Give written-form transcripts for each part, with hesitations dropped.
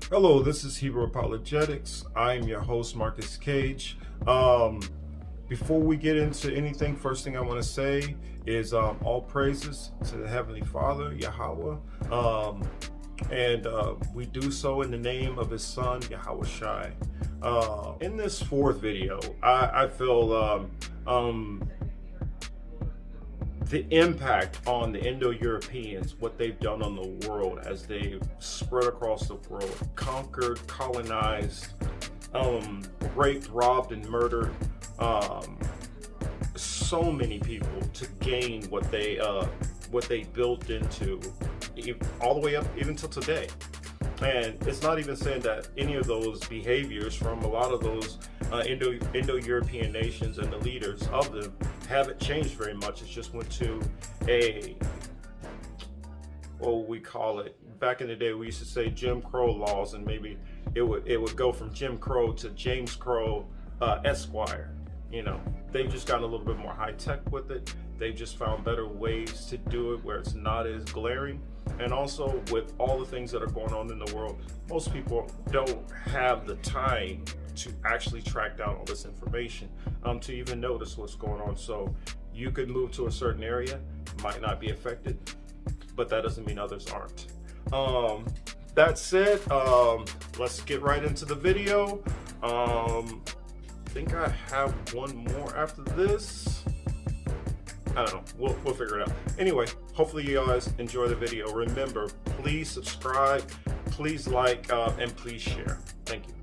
Hello, this is Hebrew Apologetics. I'm your host, Marcus Cage. Before we get into anything, first thing I want to say is all praises to the Heavenly Father, Yahweh. And we do so in the name of His Son, Yahweh Shai. In this fourth video, I feel the impact on the Indo-Europeans, what they've done on the world as they spread across the world, conquered, colonized, raped, robbed, and murdered so many people to gain what they built into, all the way up even till today. And it's not even saying that any of those behaviors from a lot of those Indo-European nations and the leaders of them haven't changed very much. It's just went to what we call it. Back in the day, we used to say Jim Crow laws, and maybe it would go from Jim Crow to James Crow Esquire. You know, they've just gotten a little bit more high tech with it. They've just found better ways to do it where it's not as glaring. And also with all the things that are going on in the world, most people don't have the time to actually track down all this information, to even notice what's going on. So you could move to a certain area, might not be affected, but that doesn't mean others aren't. That said, let's get right into the video. I think I have one more after this. I don't know, we'll figure it out. Anyway, hopefully you guys enjoy the video. Remember, please subscribe, please like, and please share. Thank you.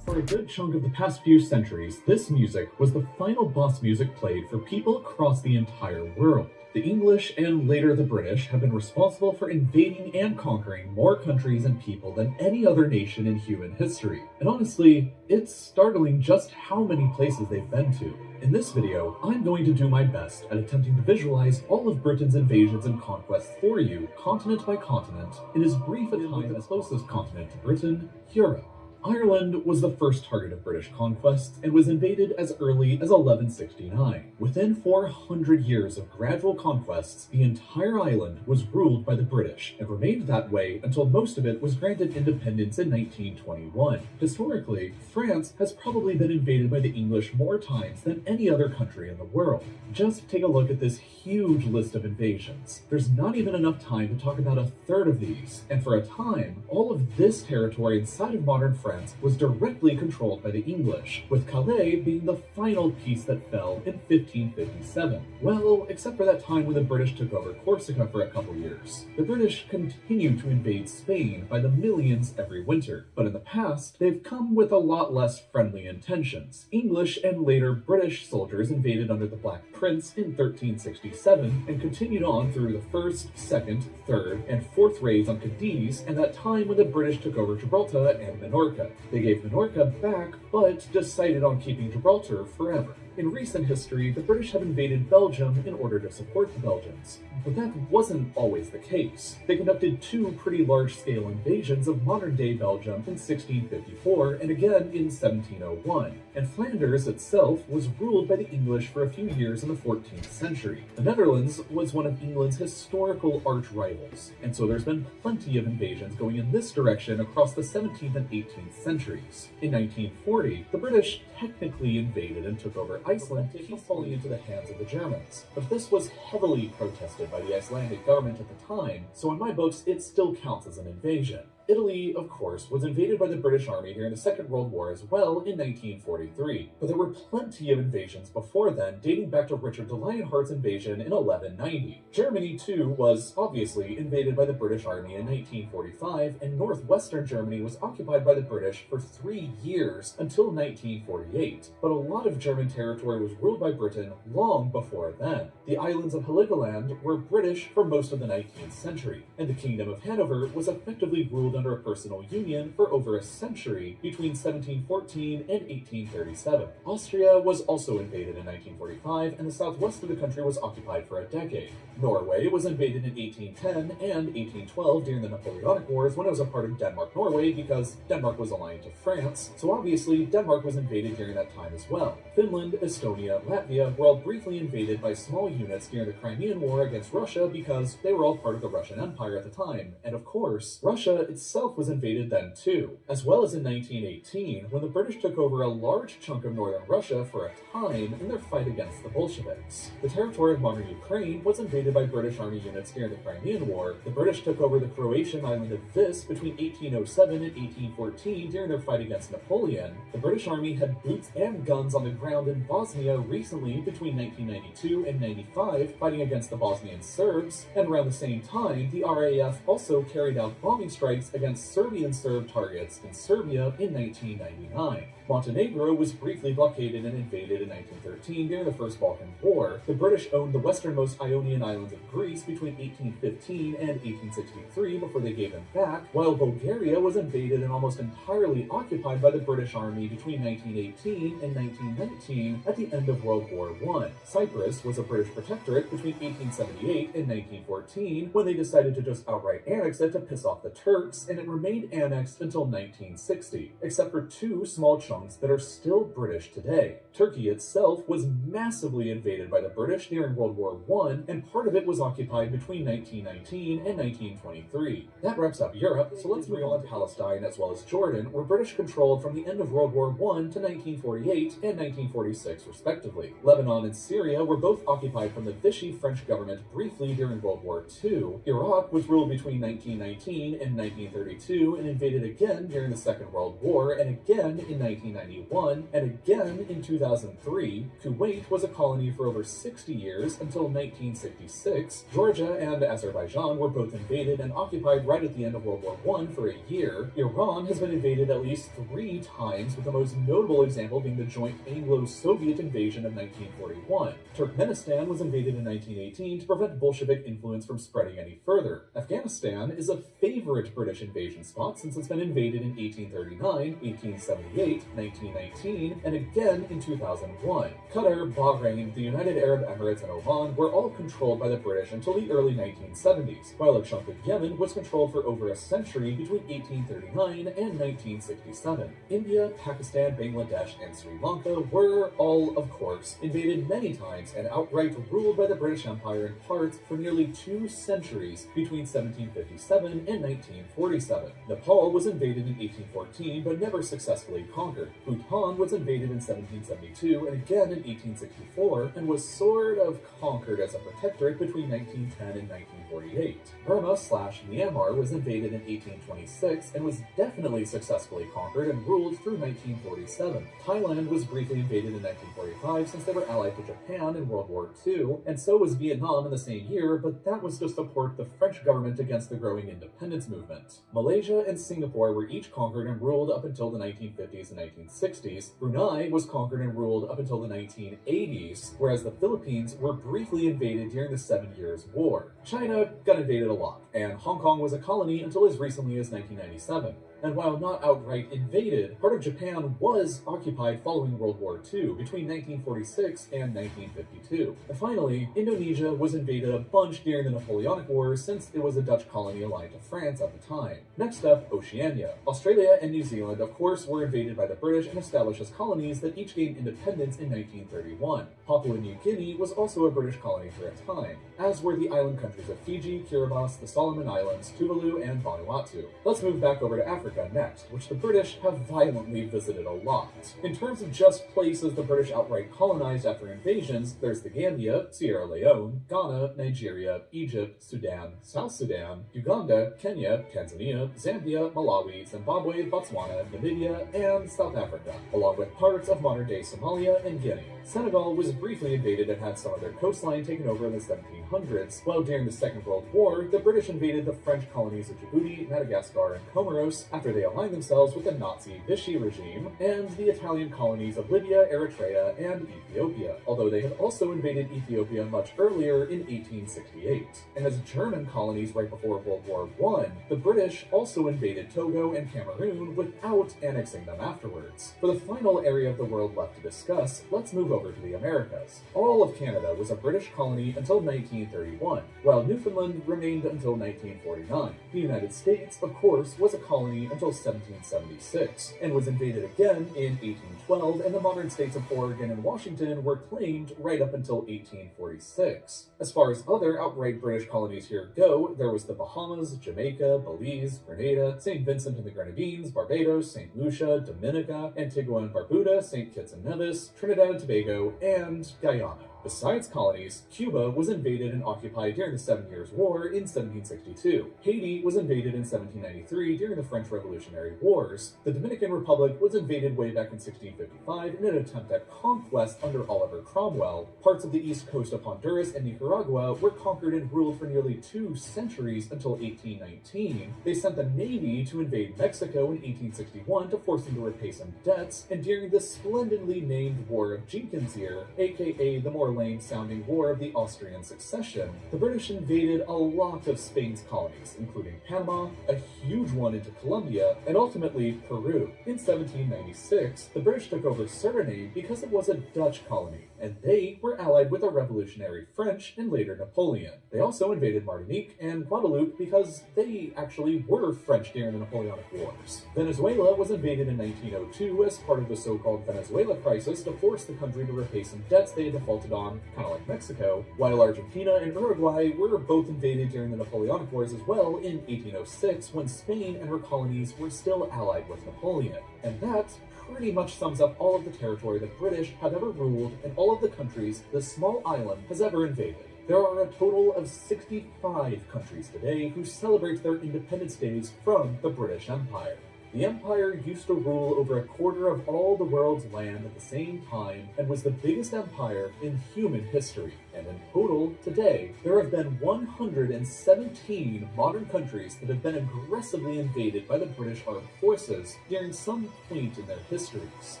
For a good chunk of the past few centuries, this music was the final boss music played for people across the entire world. The English and later the British have been responsible for invading and conquering more countries and people than any other nation in human history. And honestly, it's startling just how many places they've been to. In this video, I'm going to do my best at attempting to visualize all of Britain's invasions and conquests for you, continent by continent, in as brief a time as the closest continent to Britain, Europe. Ireland was the first target of British conquest and was invaded as early as 1169. Within 400 years of gradual conquests, the entire island was ruled by the British and remained that way until most of it was granted independence in 1921. Historically, France has probably been invaded by the English more times than any other country in the world. Just take a look at this huge list of invasions. There's not even enough time to talk about a third of these, and for a time, all of this territory inside of modern France was directly controlled by the English, with Calais being the final piece that fell in 1557. Well, except for that time when the British took over Corsica for a couple years. The British continued to invade Spain by the millions every winter, but in the past, they've come with a lot less friendly intentions. English and later British soldiers invaded under the Black Prince in 1367 and continued on through the first, second, third, and fourth raids on Cadiz, and that time when the British took over Gibraltar and Minorca. They gave Minorca back, but decided on keeping Gibraltar forever. In recent history, the British have invaded Belgium in order to support the Belgians. But that wasn't always the case. They conducted two pretty large-scale invasions of modern-day Belgium in 1654 and again in 1701. And Flanders itself was ruled by the English for a few years in the 14th century. The Netherlands was one of England's historical arch-rivals, and so there's been plenty of invasions going in this direction across the 17th and 18th centuries. In 1940, the British technically invaded and took over Iceland to keep falling into the hands of the Germans. But this was heavily protested by the Icelandic government at the time, so in my books it still counts as an invasion. Italy, of course, was invaded by the British Army during the Second World War as well in 1943, but there were plenty of invasions before then, dating back to Richard the Lionheart's invasion in 1190. Germany, too, was obviously invaded by the British Army in 1945, and northwestern Germany was occupied by the British for 3 years until 1948. But a lot of German territory was ruled by Britain long before then. The islands of Heligoland were British for most of the 19th century, and the Kingdom of Hanover was effectively ruled under a personal union for over a century between 1714 and 1837. Austria was also invaded in 1945, and the southwest of the country was occupied for a decade. Norway was invaded in 1810 and 1812 during the Napoleonic Wars when it was a part of Denmark-Norway because Denmark was aligned to France, so obviously Denmark was invaded during that time as well. Finland, Estonia, Latvia were all briefly invaded by small units during the Crimean War against Russia because they were all part of the Russian Empire at the time, and of course, Russia itself itself was invaded then too, as well as in 1918 when the British took over a large chunk of northern Russia for a time in their fight against the Bolsheviks. The territory of modern Ukraine was invaded by British Army units during the Crimean War. The British took over the Croatian island of Vis between 1807 and 1814 during their fight against Napoleon. The British Army had boots and guns on the ground in Bosnia recently between 1992 and 95, fighting against the Bosnian Serbs, and around the same time, the RAF also carried out bombing strikes against Serbian Serb targets in Serbia in 1999. Montenegro was briefly blockaded and invaded in 1913 during the First Balkan War. The British owned the westernmost Ionian islands of Greece between 1815 and 1863 before they gave them back, while Bulgaria was invaded and almost entirely occupied by the British Army between 1918 and 1919 at the end of World War I. Cyprus was a British protectorate between 1878 and 1914 when they decided to just outright annex it to piss off the Turks, and it remained annexed until 1960, except for two small chunks that are still British today. Turkey itself was massively invaded by the British during World War I, and part of it was occupied between 1919 and 1923. That wraps up Europe, so let's move on to Palestine as well as Jordan, where British controlled from the end of World War I to 1948 and 1946 respectively. Lebanon and Syria were both occupied from the Vichy French government briefly during World War II. Iraq was ruled between 1919 and 1932 and invaded again during the Second World War, and again in 1991, and again in 2003. Kuwait was a colony for over 60 years until 1966. Georgia and Azerbaijan were both invaded and occupied right at the end of World War I for a year. Iran has been invaded at least 3 times, with the most notable example being the joint Anglo-Soviet invasion of 1941. Turkmenistan was invaded in 1918 to prevent Bolshevik influence from spreading any further. Afghanistan is a favorite British invasion spot since it's been invaded in 1839, 1878, 1919, and again in 2001. Qatar, Bahrain, the United Arab Emirates, and Oman were all controlled by the British until the early 1970s, while a chunk of Yemen was controlled for over a century between 1839 and 1967. India, Pakistan, Bangladesh, and Sri Lanka were all, of course, invaded many times and outright ruled by the British Empire in parts for nearly 2 centuries between 1757 and 1947. Nepal was invaded in 1814 but never successfully conquered. Bhutan was invaded in 1772 and again in 1864, and was sort of conquered as a protectorate between 1910 and 1948. Burma/Myanmar was invaded in 1826 and was definitely successfully conquered and ruled through 1947. Thailand was briefly invaded in 1945 since they were allied to Japan in World War II, and so was Vietnam in the same year, but that was to support the French government against the growing independence movement. Malaysia and Singapore were each conquered and ruled up until the 1950s and 1960s. Brunei was conquered and ruled up until the 1980s, whereas the Philippines were briefly invaded during the 7 Years' War. China got invaded a lot, and Hong Kong was a colony until as recently as 1997. And while not outright invaded, part of Japan was occupied following World War II between 1946 and 1952. And finally, Indonesia was invaded a bunch during the Napoleonic Wars since it was a Dutch colony allied to France at the time. Next up, Oceania. Australia and New Zealand, of course, were invaded by the British and established as colonies that each gained independence in 1931. Papua New Guinea was also a British colony for a time, as were the island countries of Fiji, Kiribati, the Solomon Islands, Tuvalu, and Vanuatu. Let's move back over to Africa next, which the British have violently visited a lot. In terms of just places the British outright colonized after invasions, there's the Gambia, Sierra Leone, Ghana, Nigeria, Egypt, Sudan, South Sudan, Uganda, Kenya, Tanzania, Zambia, Malawi, Zimbabwe, Botswana, Namibia, and South Africa, along with parts of modern-day Somalia and Guinea. Senegal was briefly invaded and had some of their coastline taken over in the 1700s, while during the Second World War, the British invaded the French colonies of Djibouti, Madagascar, and Comoros after they aligned themselves with the Nazi Vichy regime, and the Italian colonies of Libya, Eritrea, and Ethiopia, although they had also invaded Ethiopia much earlier in 1868. And as German colonies right before World War I, the British also invaded Togo and Cameroon without annexing them afterwards. For the final area of the world left to discuss, let's move over to the Americas. All of Canada was a British colony until 19 1831, while Newfoundland remained until 1949. The United States, of course, was a colony until 1776, and was invaded again in 1812, and the modern states of Oregon and Washington were claimed right up until 1846. As far as other outright British colonies here go, there was the Bahamas, Jamaica, Belize, Grenada, St. Vincent and the Grenadines, Barbados, St. Lucia, Dominica, Antigua and Barbuda, St. Kitts and Nevis, Trinidad and Tobago, and Guyana. Besides colonies, Cuba was invaded and occupied during the Seven Years' War in 1762. Haiti was invaded in 1793 during the French Revolutionary Wars. The Dominican Republic was invaded way back in 1655 in an attempt at conquest under Oliver Cromwell. Parts of the east coast of Honduras and Nicaragua were conquered and ruled for nearly 2 centuries until 1819. They sent the Navy to invade Mexico in 1861 to force them to repay some debts, and during the splendidly named War of Jenkins' Year, aka the more lame-sounding War of the Austrian Succession, the British invaded a lot of Spain's colonies, including Panama, a huge one into Colombia, and ultimately Peru. In 1796, the British took over Suriname because it was a Dutch colony, and they were allied with the revolutionary French and later Napoleon. They also invaded Martinique and Guadeloupe because they actually were French during the Napoleonic Wars. Venezuela was invaded in 1902 as part of the so-called Venezuela crisis to force the country to repay some debts they had defaulted on, kind of like Mexico, while Argentina and Uruguay were both invaded during the Napoleonic Wars as well in 1806 when Spain and her colonies were still allied with Napoleon. And that pretty much sums up all of the territory the British have ever ruled and all of the countries this small island has ever invaded. There are a total of 65 countries today who celebrate their independence days from the British Empire. The Empire used to rule over a quarter of all the world's land at the same time and was the biggest empire in human history. And in total, today, there have been 117 modern countries that have been aggressively invaded by the British armed forces during some point in their histories,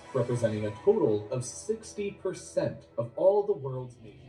representing a total of 60% of all the world's nations.